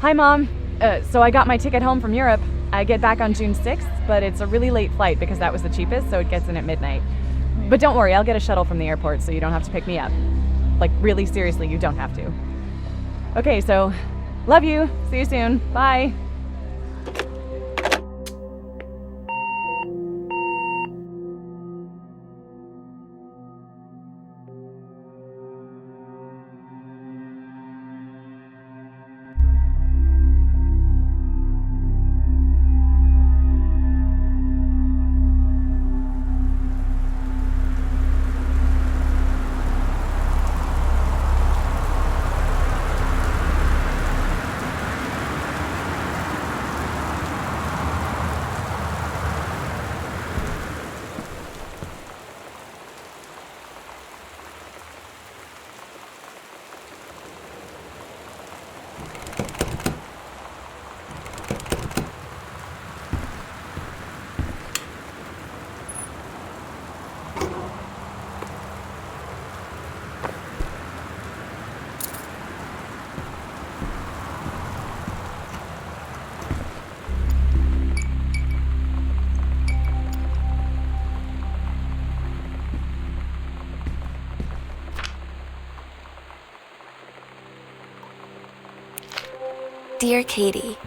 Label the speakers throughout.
Speaker 1: Hi, Mom. So I got my ticket home from Europe. I get back on June 6th, but it's a really late flight because that was the cheapest, so it gets in at midnight. But don't worry, I'll get a shuttle from the airport so you don't have to pick me up. Like, really seriously, you don't have to. Okay, so love you. See you soon. Bye.
Speaker 2: Dear Katie,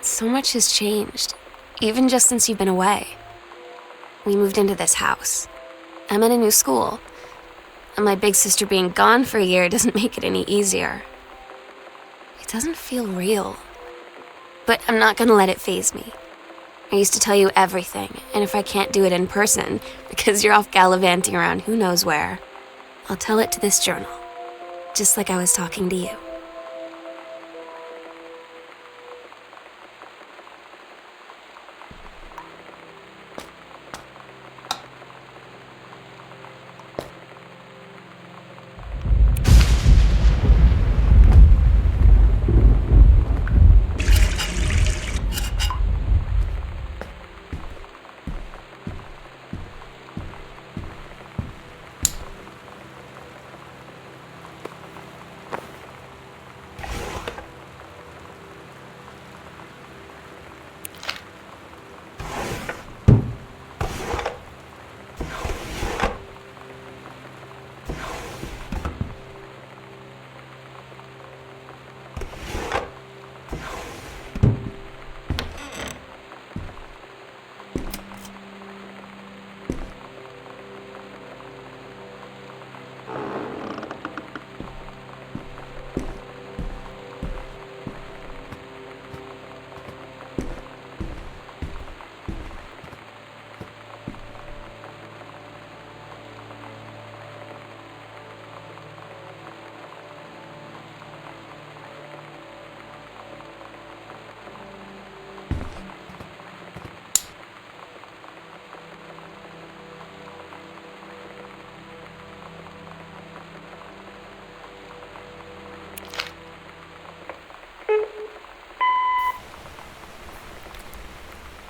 Speaker 2: so much has changed, even just since you've been away. We moved into this house. I'm in a new school, and my big sister being gone for a year doesn't make it any easier. It doesn't feel real, but I'm not gonna let it faze me. I used to tell you everything, and if I can't do it in person, because you're off gallivanting around who knows where, I'll tell it to this journal, just like I was talking to you.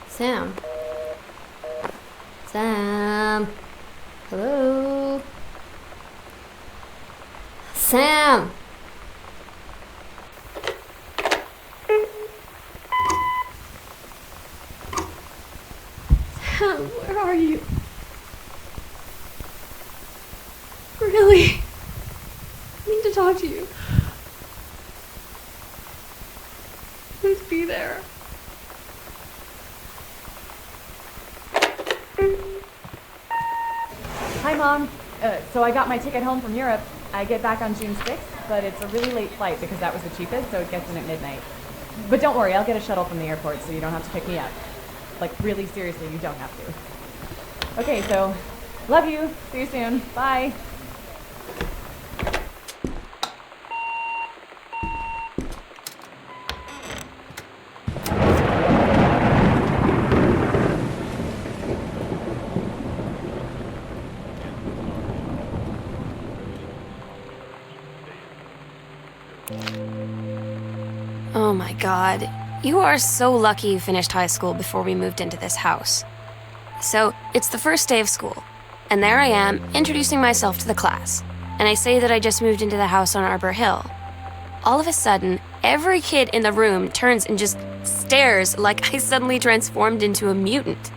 Speaker 3: Sam. Sam. Hello. Sam. Sam, where are you? Really? I need to talk to you. Please be there.
Speaker 1: Hi, Mom. So I got my ticket home from Europe. I get back on June 6th, but it's a really late flight because that was the cheapest, so it gets in at midnight. But don't worry, I'll get a shuttle from the airport so you don't have to pick me up. Like, really seriously, you don't have to. Okay, so love you. See you soon. Bye.
Speaker 2: Oh my God, you are so lucky you finished high school before we moved into this house. So, it's the first day of school, and there I am, introducing myself to the class, and I say that I just moved into the house on Arbor Hill. All of a sudden, every kid in the room turns and just stares like I suddenly transformed into a mutant.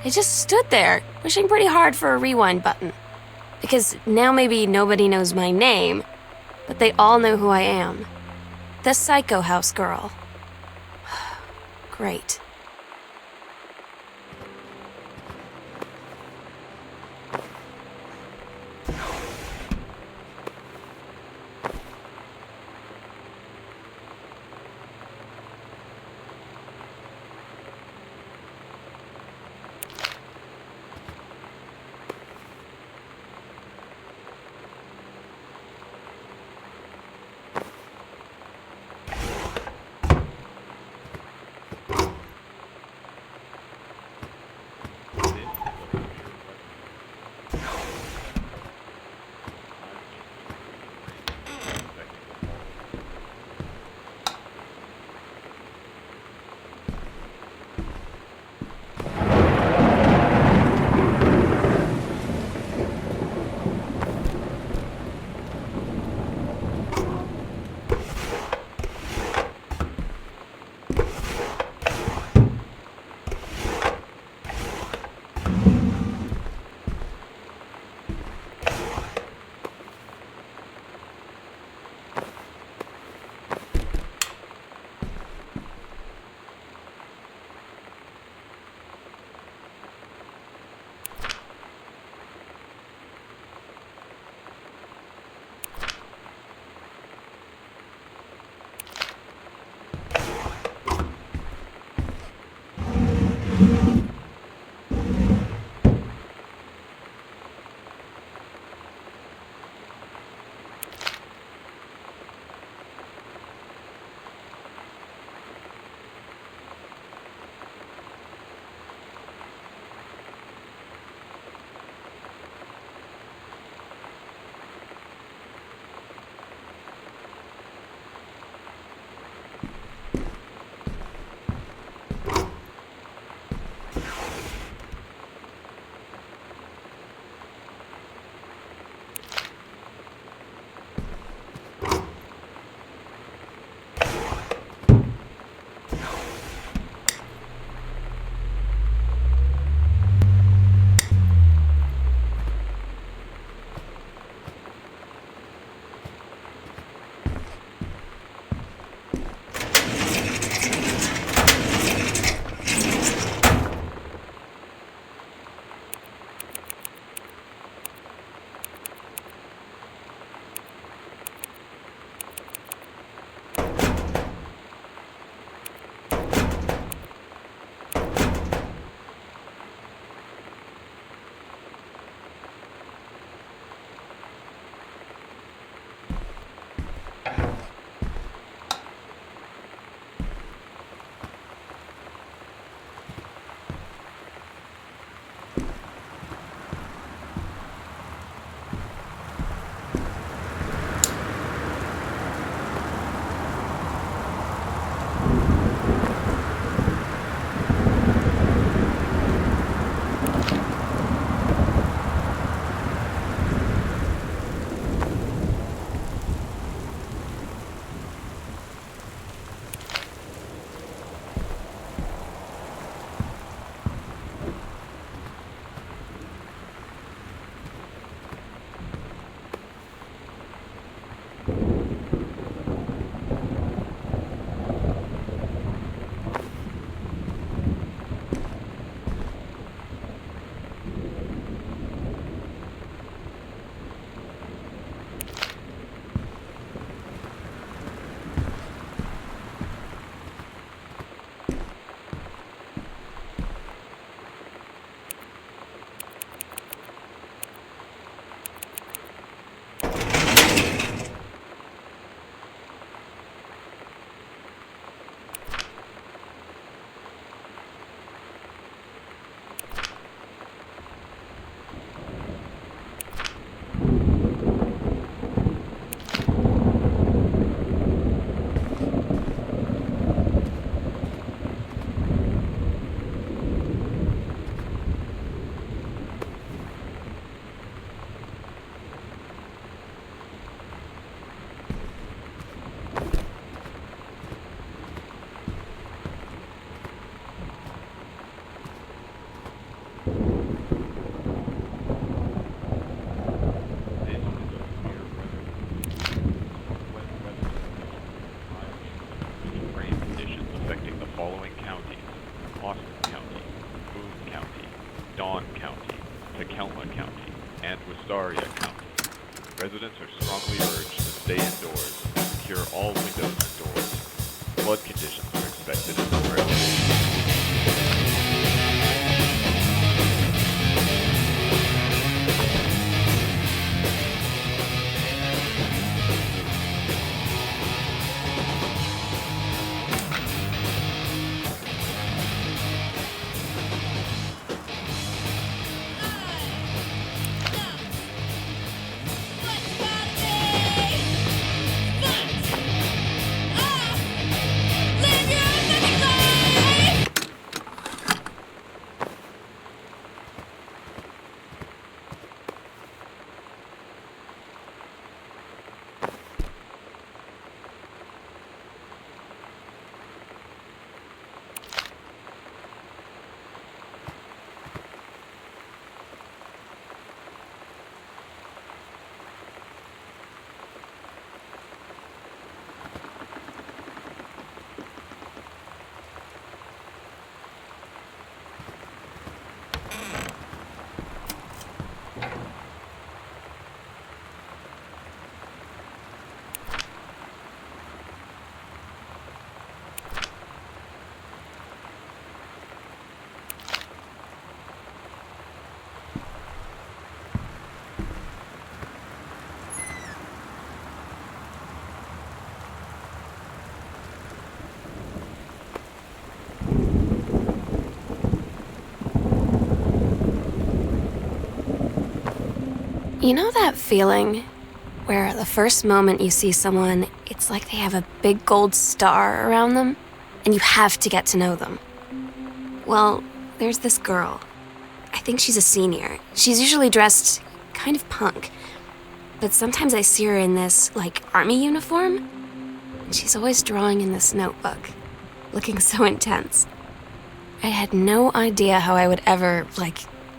Speaker 2: I just stood there, wishing pretty hard for a rewind button. Because now maybe nobody knows my name, but they all know who I am. The Psycho House girl. Great.
Speaker 4: flood conditions are expected in the railway.
Speaker 2: You know that feeling where the first moment you see someone, it's like they have a big gold star around them, and you have to get to know them? Well, there's this girl. I think she's a senior. She's usually dressed kind of punk, but sometimes I see her in this, army uniform, and she's always drawing in this notebook, looking so intense. I had no idea how I would ever,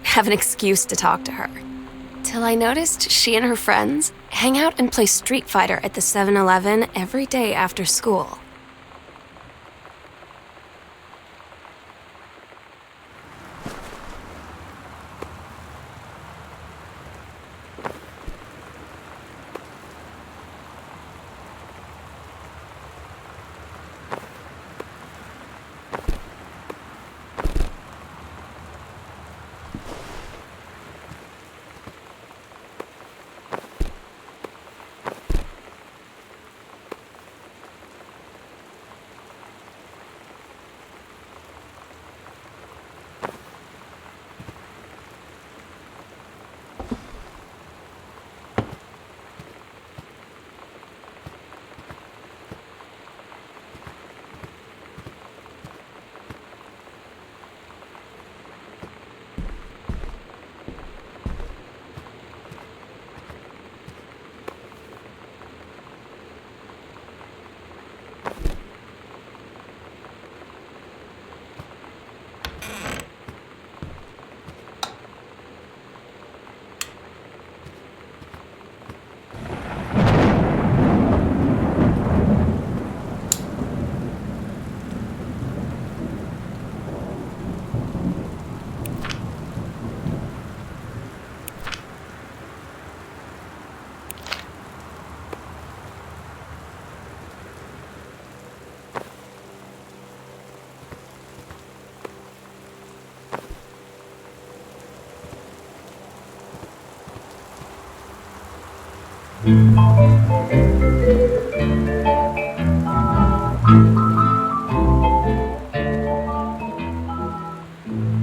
Speaker 2: have an excuse to talk to her. Till I noticed she and her friends hang out and play Street Fighter at the 7-Eleven every day after school.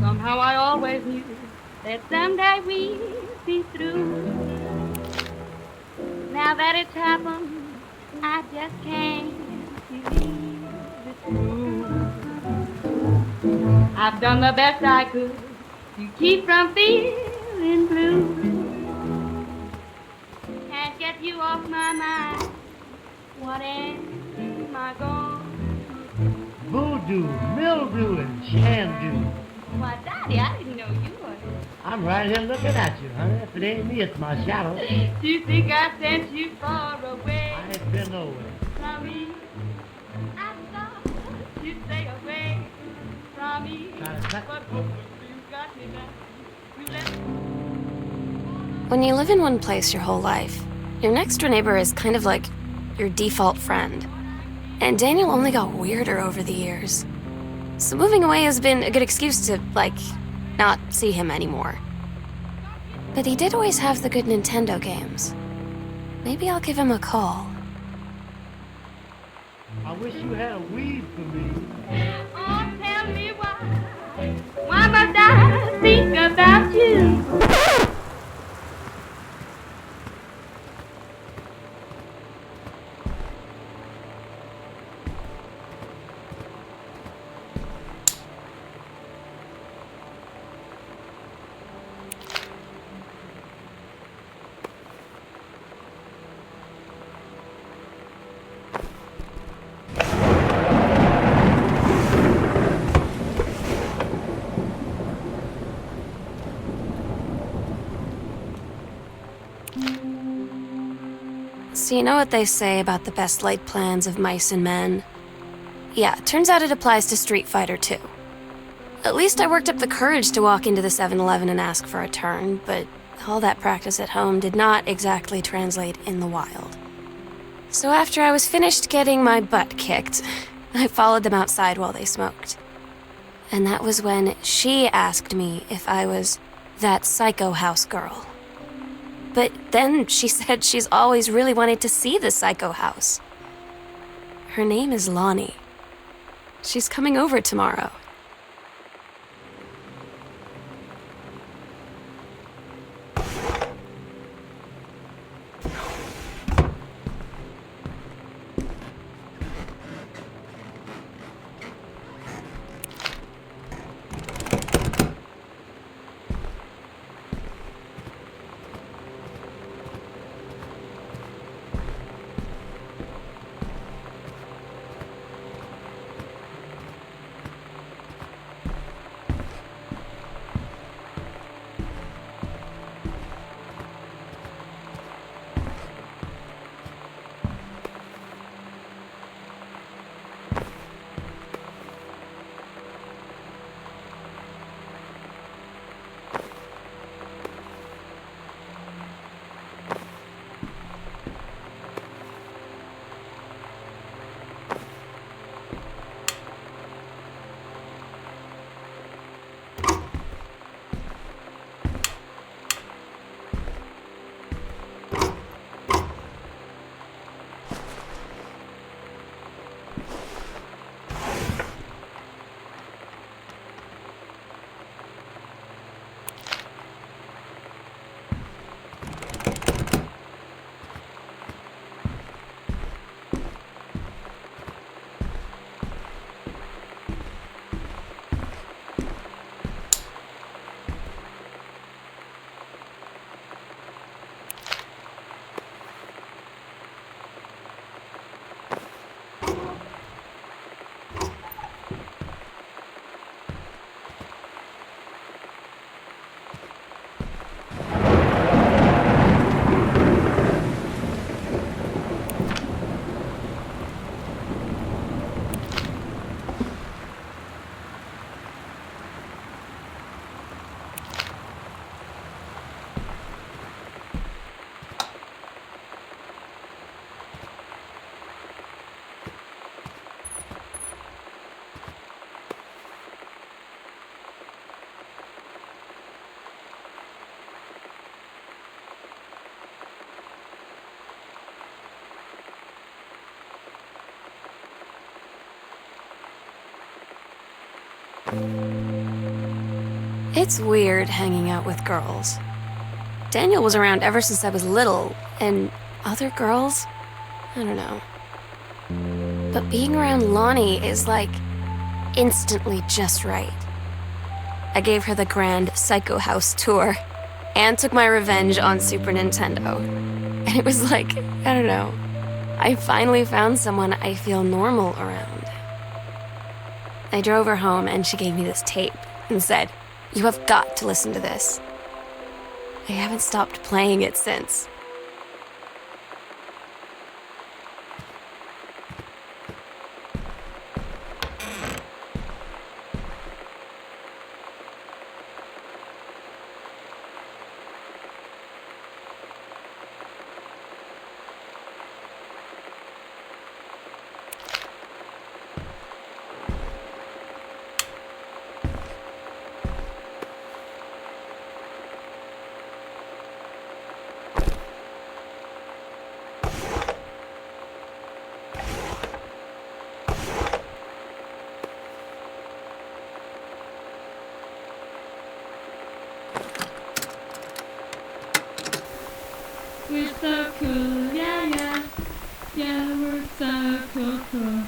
Speaker 5: Somehow I always knew that someday we'd be through. Now that it's happened, I just can't believe it's true. I've done the best I could to keep from feeling blue. Can't get you off my mind. What am I gonna
Speaker 6: Voodoo, mildew, and shandu.
Speaker 5: Why, Daddy, I didn't know you were.
Speaker 6: I'm right here looking at you, honey. If it ain't me, it's my shadow.
Speaker 5: Do you think I sent you far away
Speaker 6: I ain't been nowhere.
Speaker 5: from me? I thought you'd stay away from me.
Speaker 6: Try to cut-
Speaker 5: But you got me back. You left.
Speaker 2: When you live in one place your whole life, your next door neighbor is kind of like your default friend. And Daniel only got weirder over the years. So moving away has been a good excuse to, not see him anymore. But he did always have the good Nintendo games. Maybe I'll give him a call.
Speaker 6: I wish you had a weed for me.
Speaker 5: Oh, tell me why. Why must I think about you?
Speaker 2: So you know what they say about the best laid plans of mice and men? Yeah, turns out it applies to Street Fighter too. At least I worked up the courage to walk into the 7-Eleven and ask for a turn, but all that practice at home did not exactly translate in the wild. So after I was finished getting my butt kicked, I followed them outside while they smoked. And that was when she asked me if I was that psycho house girl. But then she said she's always really wanted to see the psycho house. Her name is Lonnie. She's coming over tomorrow. It's weird hanging out with girls. Daniel was around ever since I was little, and other girls? I don't know. But being around Lonnie is instantly just right. I gave her the grand Psycho House tour and took my revenge on Super Nintendo. And it was I don't know. I finally found someone I feel normal around. I drove her home and she gave me this tape and said, "You have got to listen to this." I haven't stopped playing it since.
Speaker 3: We're so cool, yeah, yeah. Yeah, we're so cool, cool.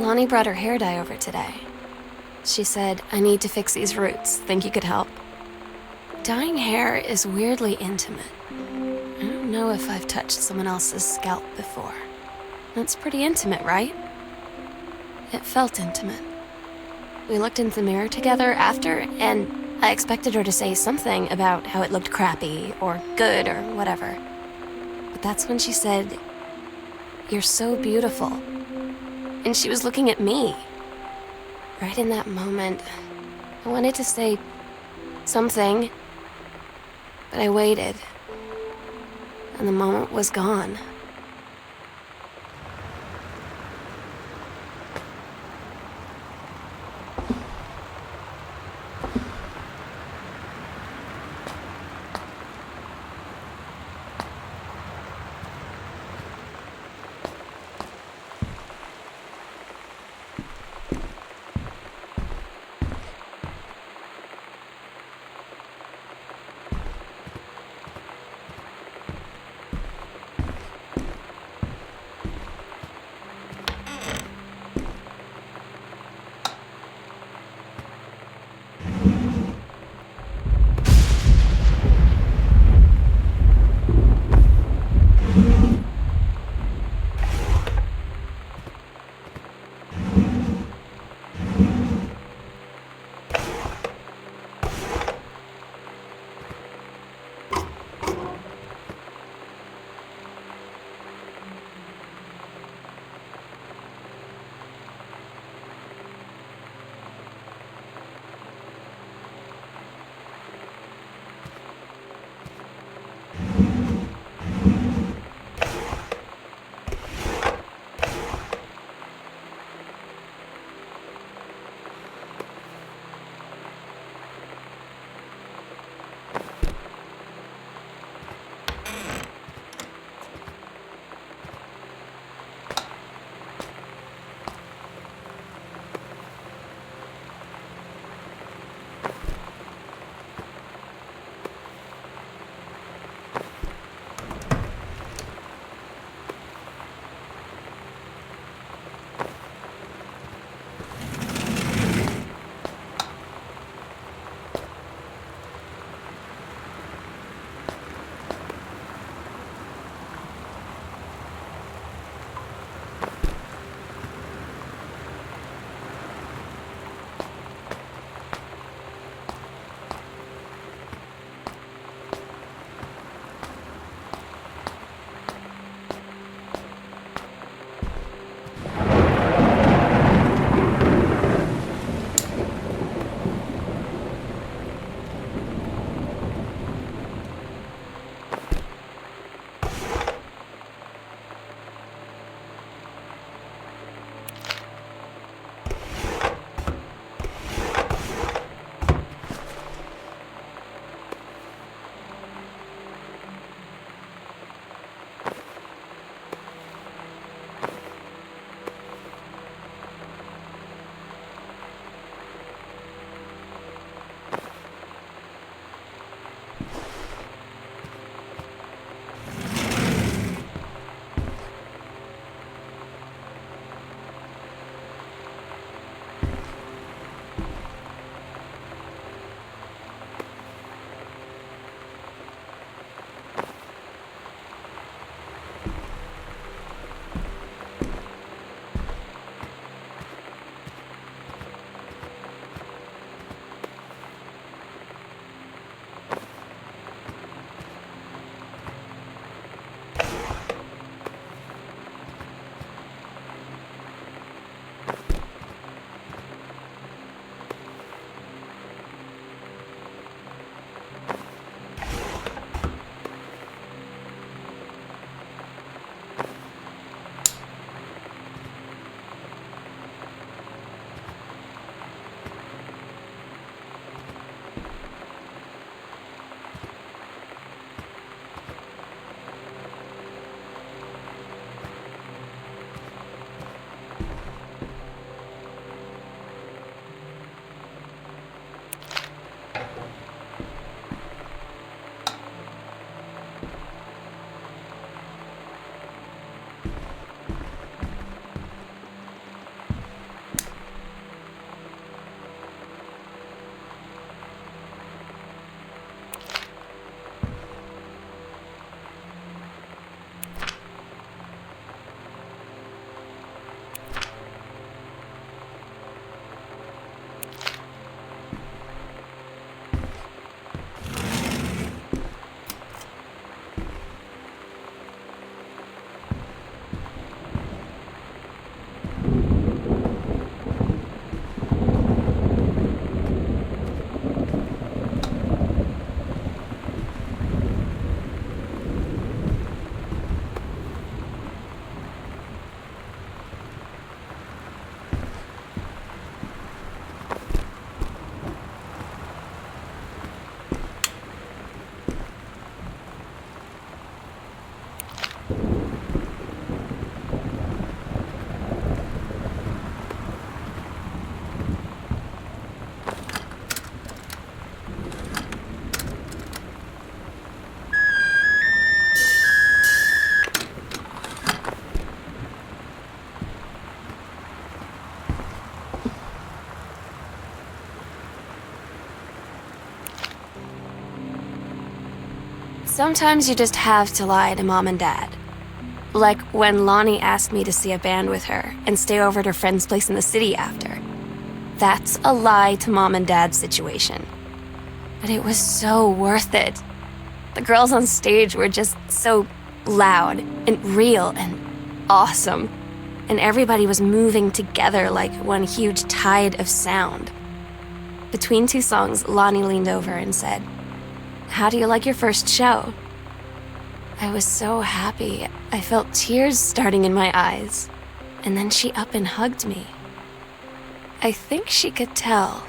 Speaker 2: Lonnie brought her hair dye over today. She said, I need to fix these roots. Think you could help? Dyeing hair is weirdly intimate. I don't know if I've touched someone else's scalp before. That's pretty intimate, right? It felt intimate. We looked in the mirror together after, and I expected her to say something about how it looked crappy or good or whatever. But that's when she said, "You're so beautiful." And she was looking at me. Right in that moment, I wanted to say something, but I waited, and the moment was gone. Sometimes you just have to lie to mom and dad. Like when Lonnie asked me to see a band with her and stay over at her friend's place in the city after. That's a lie to mom and dad's situation. But it was so worth it. The girls on stage were just so loud and real and awesome. And everybody was moving together like one huge tide of sound. Between two songs, Lonnie leaned over and said, "How do you like your first show?" I was so happy. I felt tears starting in my eyes. And then she up and hugged me. I think she could tell.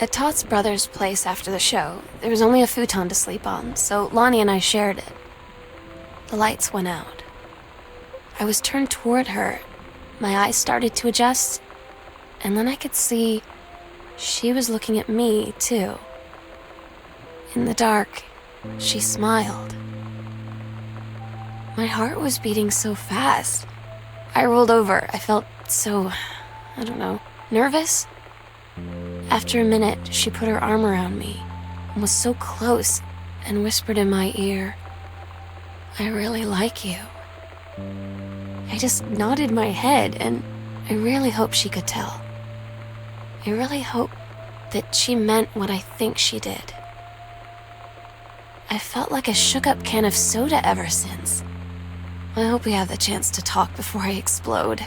Speaker 2: At Todd's brother's place after the show, there was only a futon to sleep on, so Lonnie and I shared it. The lights went out. I was turned toward her. My eyes started to adjust, and then I could see she was looking at me, too. In the dark, she smiled. My heart was beating so fast. I rolled over. I felt so, I don't know, nervous. After a minute, she put her arm around me and was so close and whispered in my ear, "I really like you." I just nodded my head, and I really hope she could tell. I really hope that she meant what I think she did. I felt like a shook-up can of soda ever since. I hope we have the chance to talk before I explode.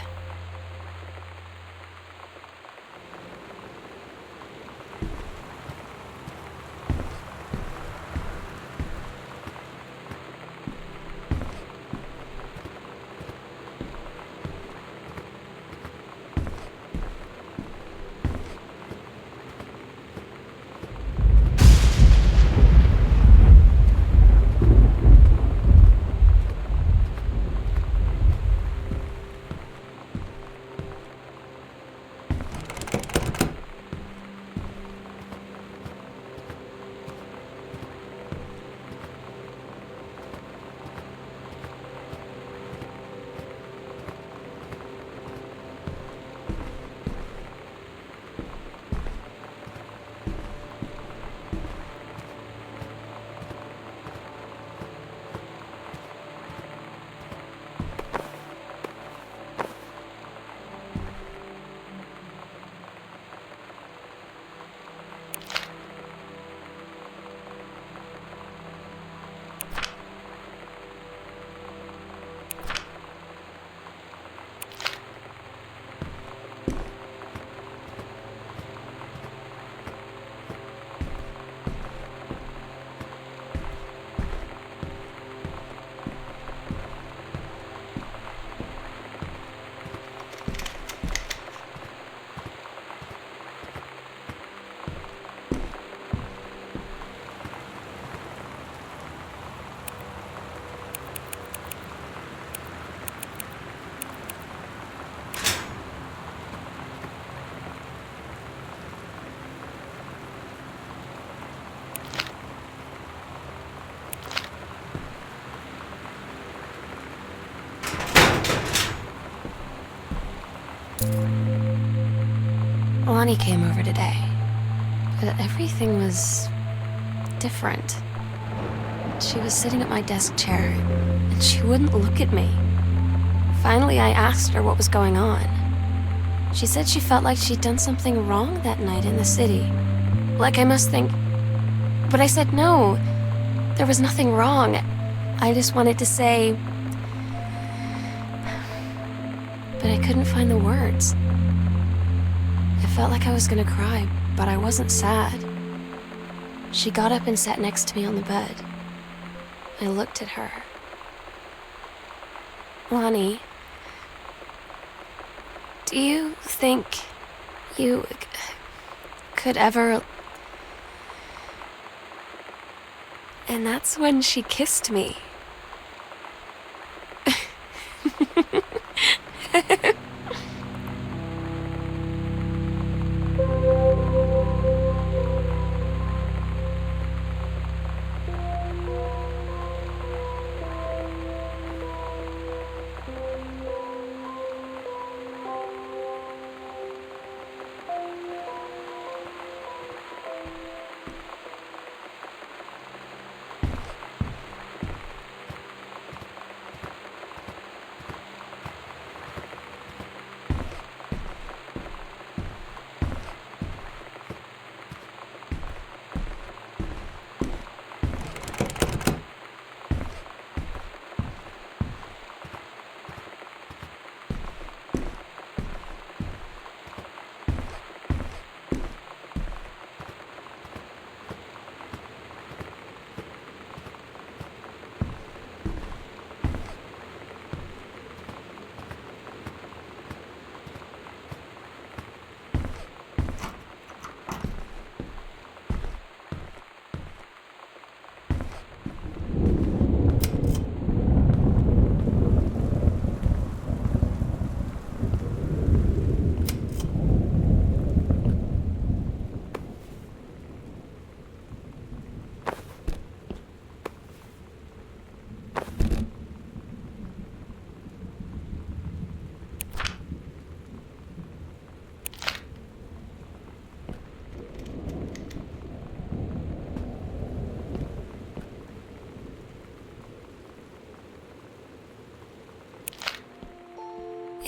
Speaker 2: Lonnie came over today, but everything was different. She was sitting at my desk chair, and she wouldn't look at me. Finally, I asked her what was going on. She said she felt like she'd done something wrong that night in the city. Like I must think... But I said no, there was nothing wrong. I just wanted to say... But I couldn't find the words. I felt like I was gonna cry, but I wasn't sad. She got up and sat next to me on the bed. I looked at her. Lonnie, do you think you could ever... And that's when she kissed me.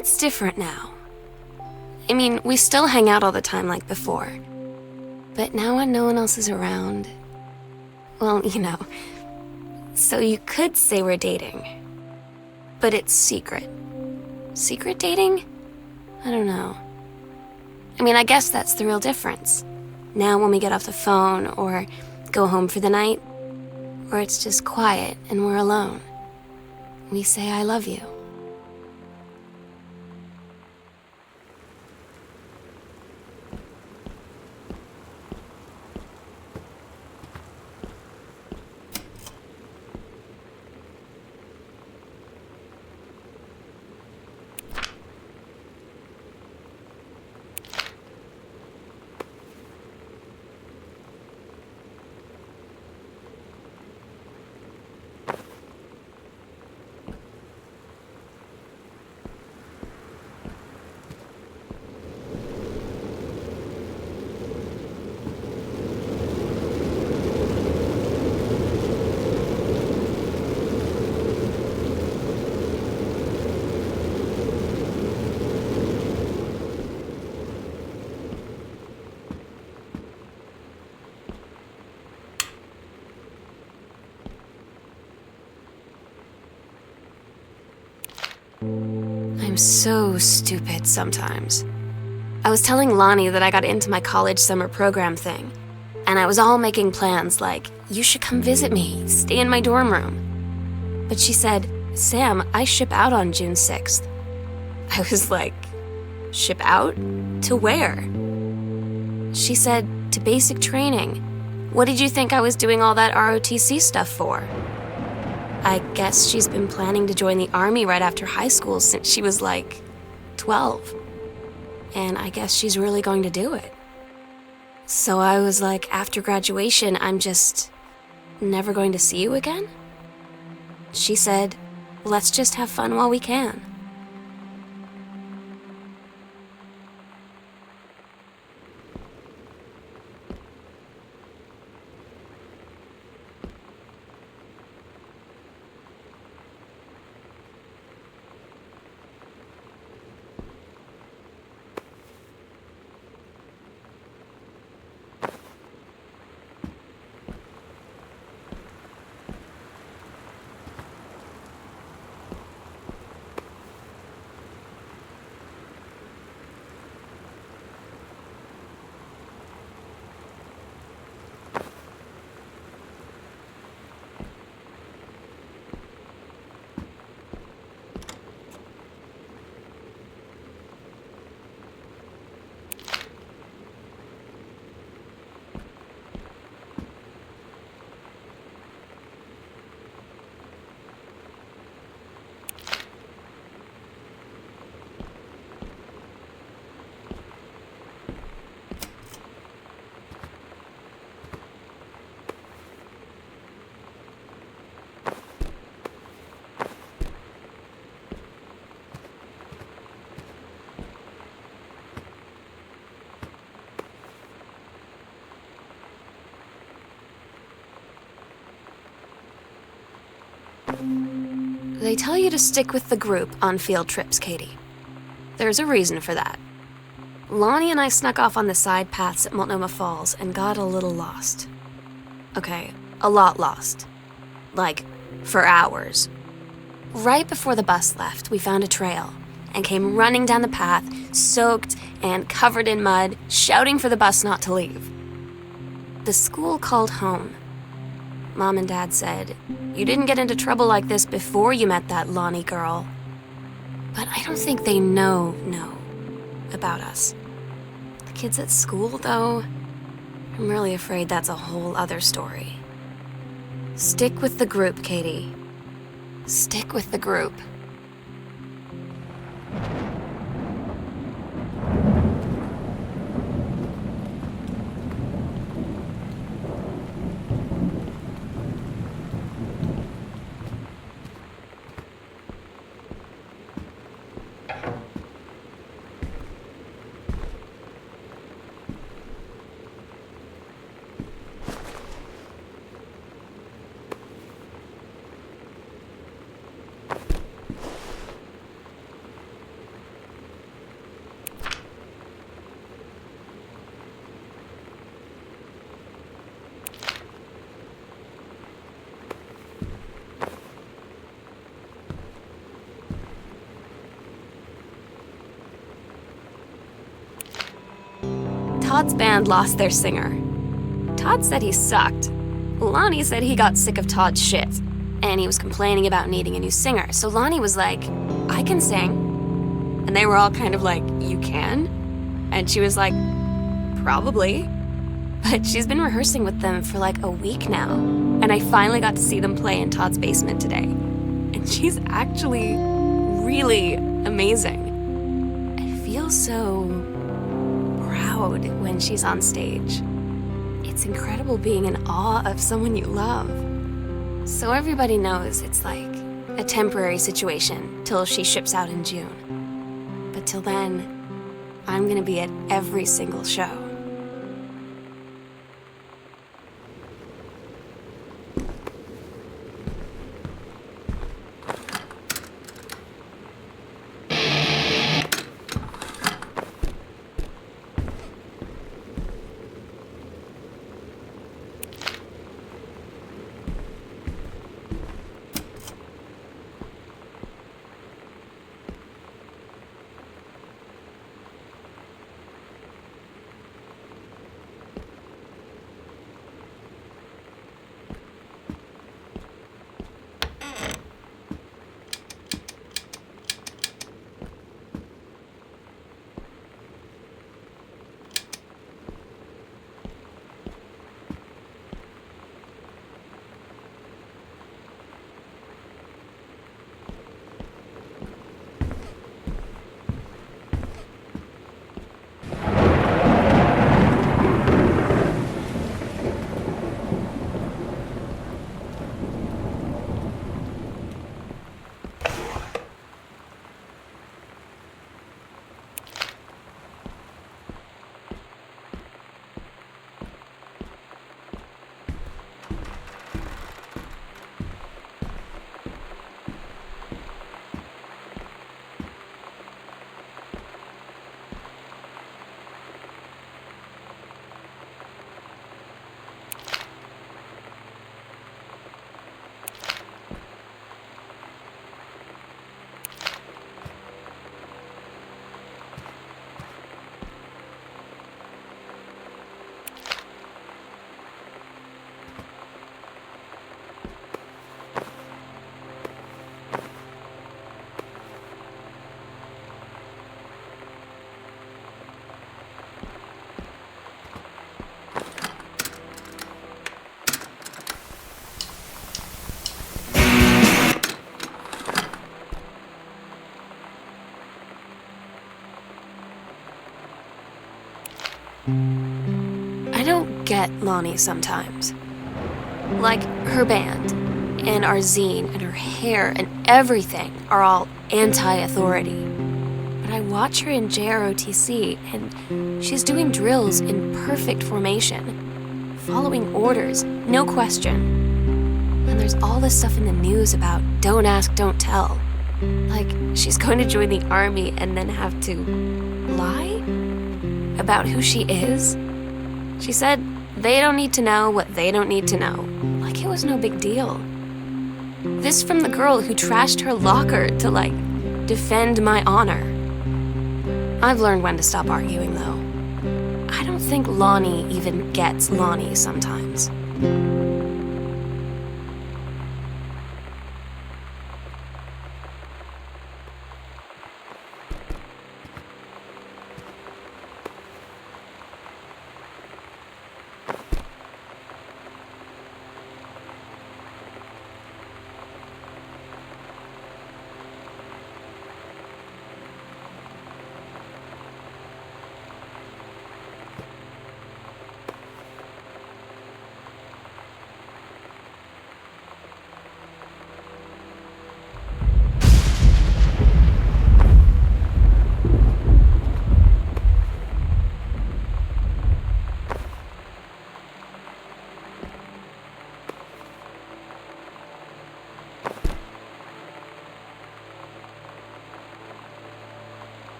Speaker 2: It's different now. I mean, we still hang out all the time like before. But now when no one else is around, well, you know, so you could say we're dating. But it's secret. Secret dating? I don't know. I mean, I guess that's the real difference. Now when we get off the phone or go home for the night, or it's just quiet and we're alone, we say I love you. I'm so stupid sometimes. I was telling Lonnie that I got into my college summer program thing, and I was all making plans like, you should come visit me, stay in my dorm room. But she said, Sam, I ship out on June 6th. I was like, ship out? To where? She said, to basic training. What did you think I was doing all that ROTC stuff for? I guess she's been planning to join the army right after high school since she was like 12. And I guess she's really going to do it. So I was like, after graduation, I'm just never going to see you again? She said, let's just have fun while we can. They tell you to stick with the group on field trips, Katie. There's a reason for that. Lonnie and I snuck off on the side paths at Multnomah Falls and got a little lost. Okay, a lot lost. Like, for hours. Right before the bus left, we found a trail and came running down the path, soaked and covered in mud, shouting for the bus not to leave. The school called home. Mom and Dad said, you didn't get into trouble like this before you met that Lonnie girl. But I don't think they know about us. The kids at school, though, I'm really afraid that's a whole other story. Stick with the group, Katie. Stick with the group. Todd's band lost their singer. Todd said he sucked. Lonnie said he got sick of Todd's shit, and he was complaining about needing a new singer. So Lonnie was like, I can sing. And they were all kind of like, you can? And she was like, probably. But she's been rehearsing with them for like a week now. And I finally got to see them play in Todd's basement today. And she's actually really amazing. I feel so proud when she's on stage. It's incredible being in awe of someone you love. So everybody knows it's like a temporary situation till she ships out in June. But till then, I'm gonna be at every single show. I don't get Lonnie sometimes. Like, her band, and our zine, and her hair, and everything are all anti-authority. But I watch her in JROTC, and she's doing drills in perfect formation, following orders, no question. And there's all this stuff in the news about don't ask, don't tell. Like, she's going to join the army and then have to lie about who she is. She said they don't need to know what they don't need to know. Like it was no big deal. This from the girl who trashed her locker to, like, defend my honor. I've learned when to stop arguing, though. I don't think Lonnie even gets Lonnie sometimes.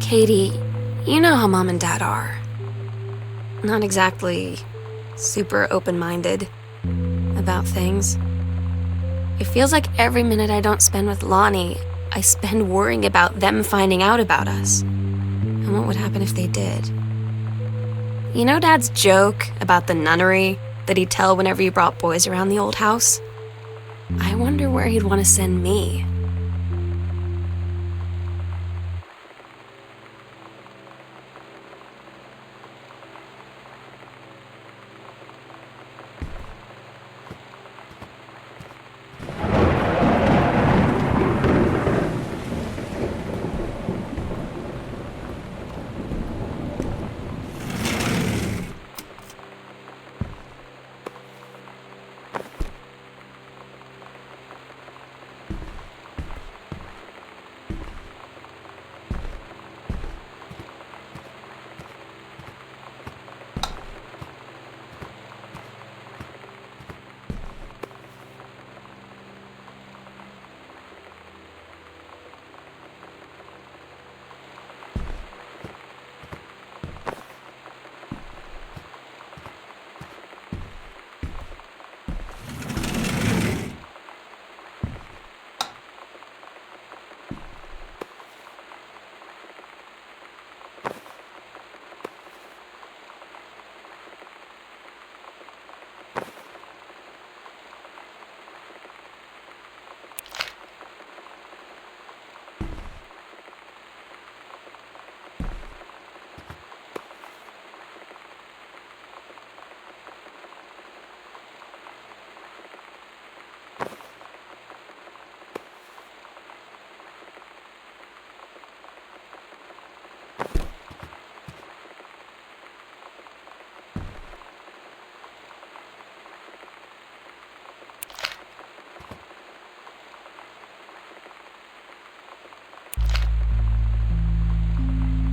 Speaker 2: Katie, you know how Mom and Dad are. Not exactly super open-minded about things. It feels like every minute I don't spend with Lonnie, I spend worrying about them finding out about us. And what would happen if they did? You know Dad's joke about the nunnery that he'd tell whenever he brought boys around the old house? I wonder where he'd want to send me.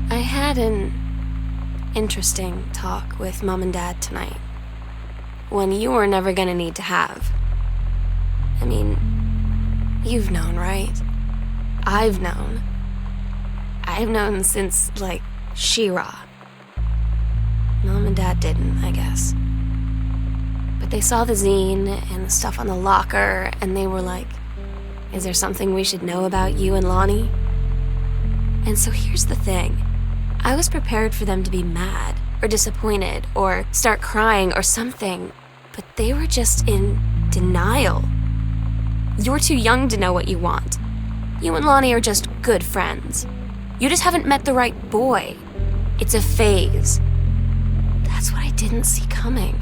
Speaker 2: I had an interesting talk with Mom and Dad tonight. One you were never gonna need to have. I mean, you've known, right? I've known. I've known since, like, She-Ra. Mom and Dad didn't, I guess. But they saw the zine and the stuff on the locker, and they were like, is there something we should know about you and Lonnie? And so here's the thing. I was prepared for them to be mad, or disappointed, or start crying, or something. But they were just in denial. You're too young to know what you want. You and Lonnie are just good friends. You just haven't met the right boy. It's a phase. That's what I didn't see coming.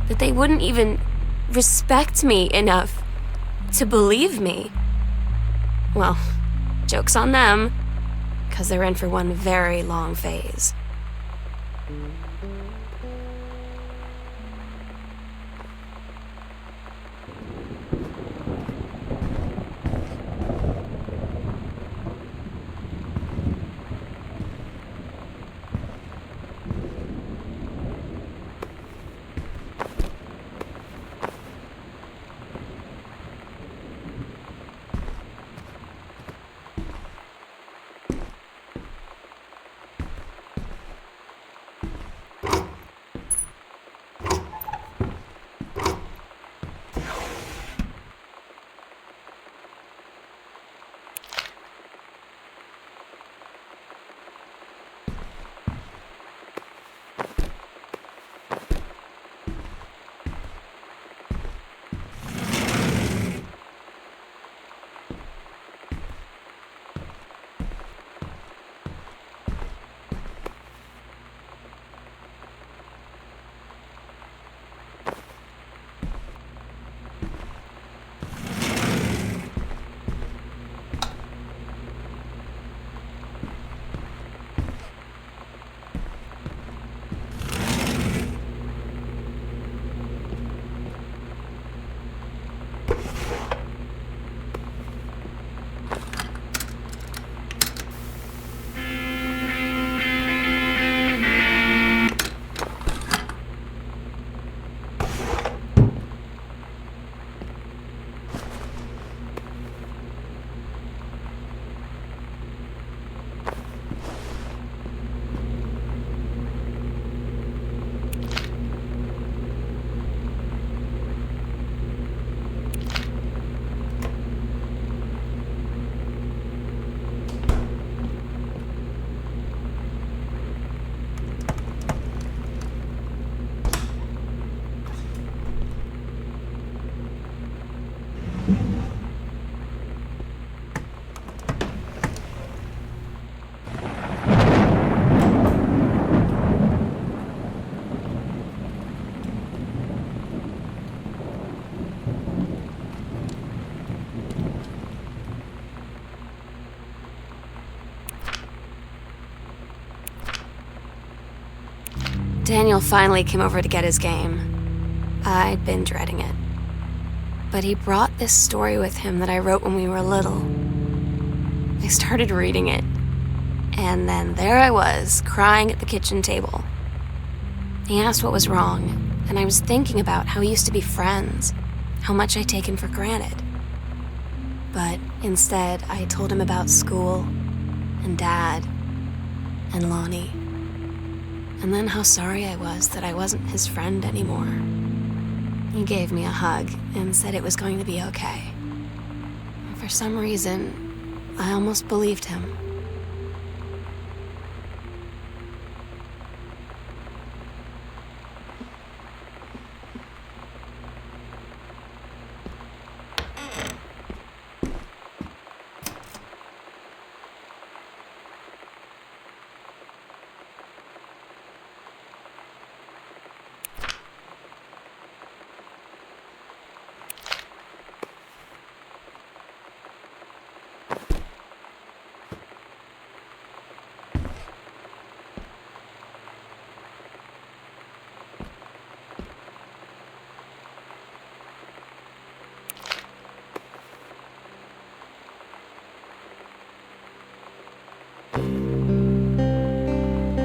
Speaker 2: That they wouldn't even respect me enough to believe me. Well, joke's on them, because they're in for one very long phase. Daniel finally came over to get his game. I'd been dreading it. But he brought this story with him that I wrote when we were little. I started reading it, and then there I was, crying at the kitchen table. He asked what was wrong, and I was thinking about how we used to be friends, how much I'd taken for granted. But instead, I told him about school, and Dad, and Lonnie, and then how sorry I was that I wasn't his friend anymore. He gave me a hug and said it was going to be okay. For some reason, I almost believed him.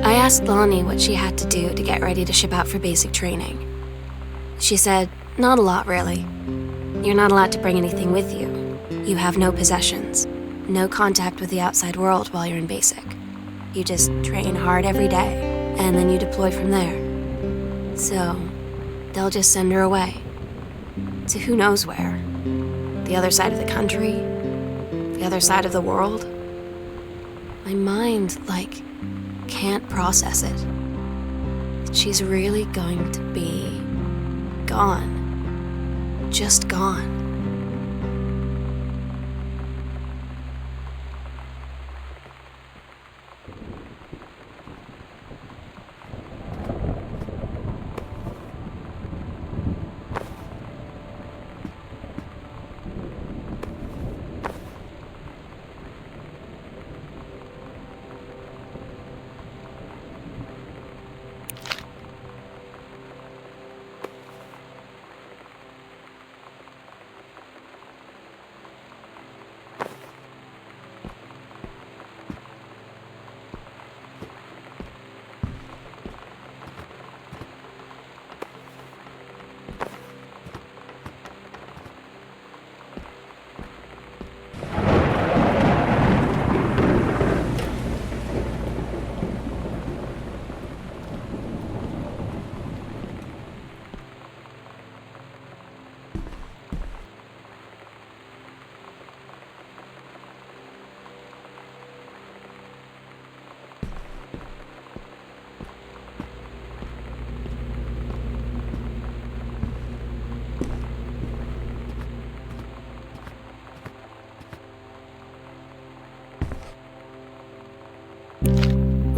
Speaker 2: I asked Lonnie what she had to do to get ready to ship out for basic training. She said, not a lot really. You're not allowed to bring anything with you. You have no possessions, no contact with the outside world while you're in basic. You just train hard every day, and then you deploy from there. So, they'll just send her away. To who knows where. The other side of the country? The other side of the world? My mind, can't process it. She's really going to be gone. Just gone.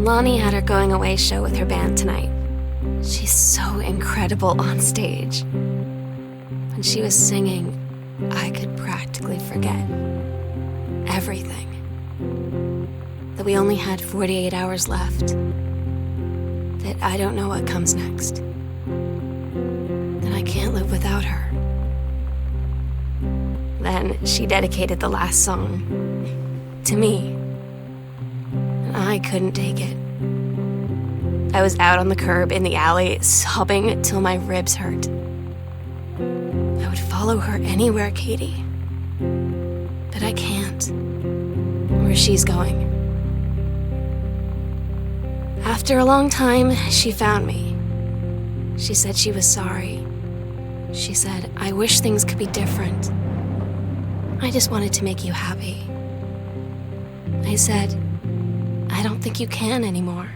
Speaker 2: Lonnie had her going away show with her band tonight. She's so incredible on stage. When she was singing, I could practically forget everything. That we only had 48 hours left. That I don't know what comes next. That I can't live without her. Then she dedicated the last song to me. And I couldn't take it. I was out on the curb in the alley, sobbing till my ribs hurt. I would follow her anywhere, Katie. But I can't. Where she's going. After a long time, she found me. She said she was sorry. She said, I wish things could be different. I just wanted to make you happy. I said, I don't think you can anymore.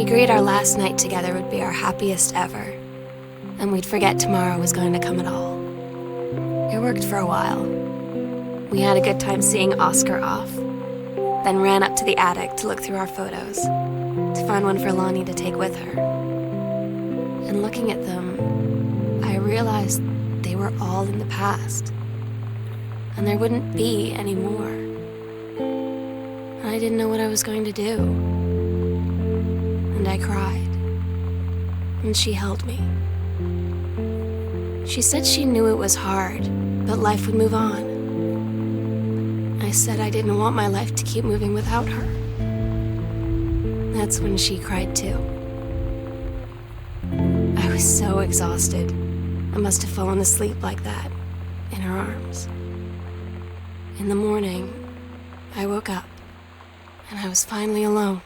Speaker 2: agreed our last night together would be our happiest ever, and we'd forget tomorrow was going to come at all. It worked for a while. We had a good time seeing Oscar off, then ran up to the attic to look through our photos, to find one for Lonnie to take with her. And looking at them, I realized they were all in the past, and there wouldn't be any more. And I didn't know what I was going to do. And I cried, and she held me. She said she knew it was hard, but life would move on. I said I didn't want my life to keep moving without her. That's when she cried too. I was so exhausted. I must have fallen asleep like that, in her arms. In the morning, I woke up, and I was finally alone.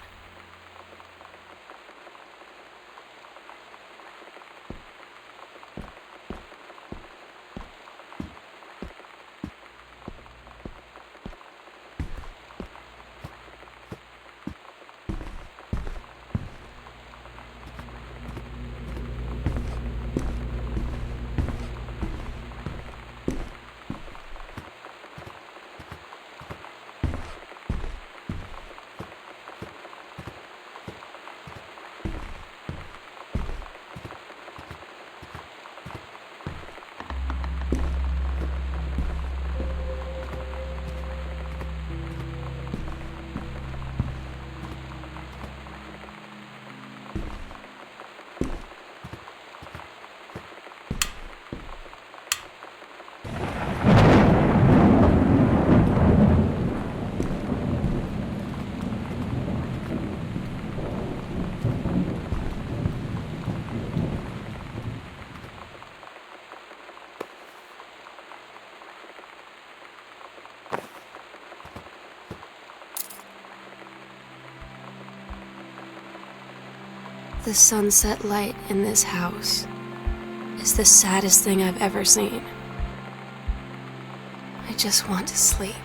Speaker 2: The sunset light in this house is the saddest thing I've ever seen. I just want to sleep.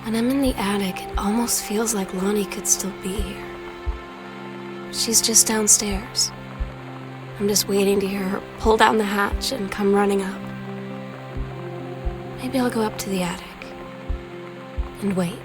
Speaker 2: When I'm in the attic, it almost feels like Lonnie could still be here. She's just downstairs. I'm just waiting to hear her pull down the hatch and come running up. Maybe I'll go up to the attic and wait.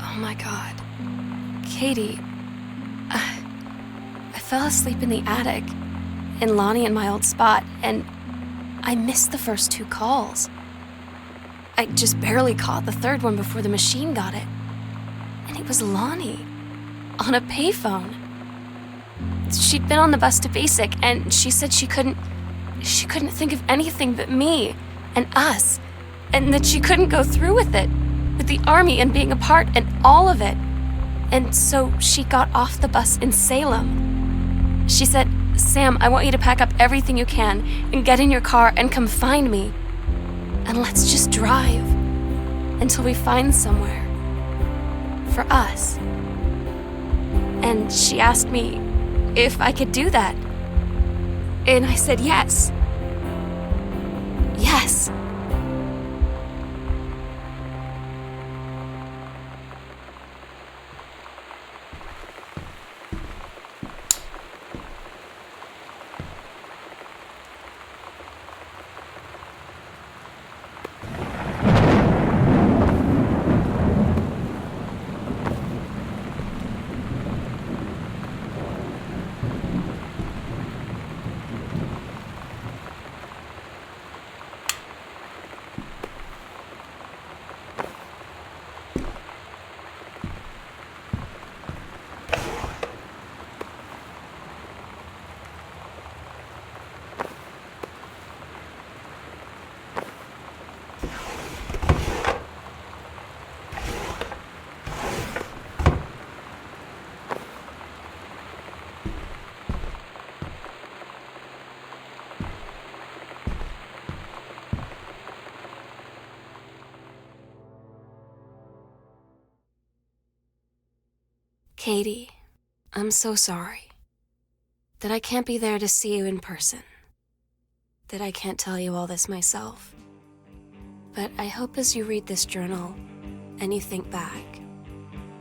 Speaker 2: Oh my God. Katie, I fell asleep in the attic, in Lonnie and my old spot, and I missed the first 2 calls. I just barely caught the third one before the machine got it. And it was Lonnie, on a payphone. She'd been on the bus to Basic, and she said she couldn't think of anything but me and us, and that she couldn't go through with it, with the army and being apart and all of it. And so she got off the bus in Salem. She said, "Sam, I want you to pack up everything you can and get in your car and come find me. And let's just drive until we find somewhere for us." And she asked me if I could do that. And I said yes. Yes. Katie, I'm so sorry that I can't be there to see you in person, that I can't tell you all this myself. But I hope as you read this journal and you think back,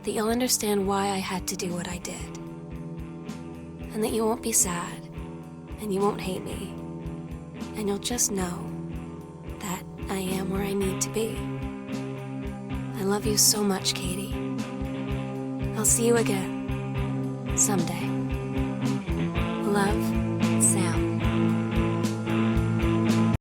Speaker 2: that you'll understand why I had to do what I did. And that you won't be sad, and you won't hate me, and you'll just know that I am where I need to be. I love you so much, Katie. I'll see you again someday. Love,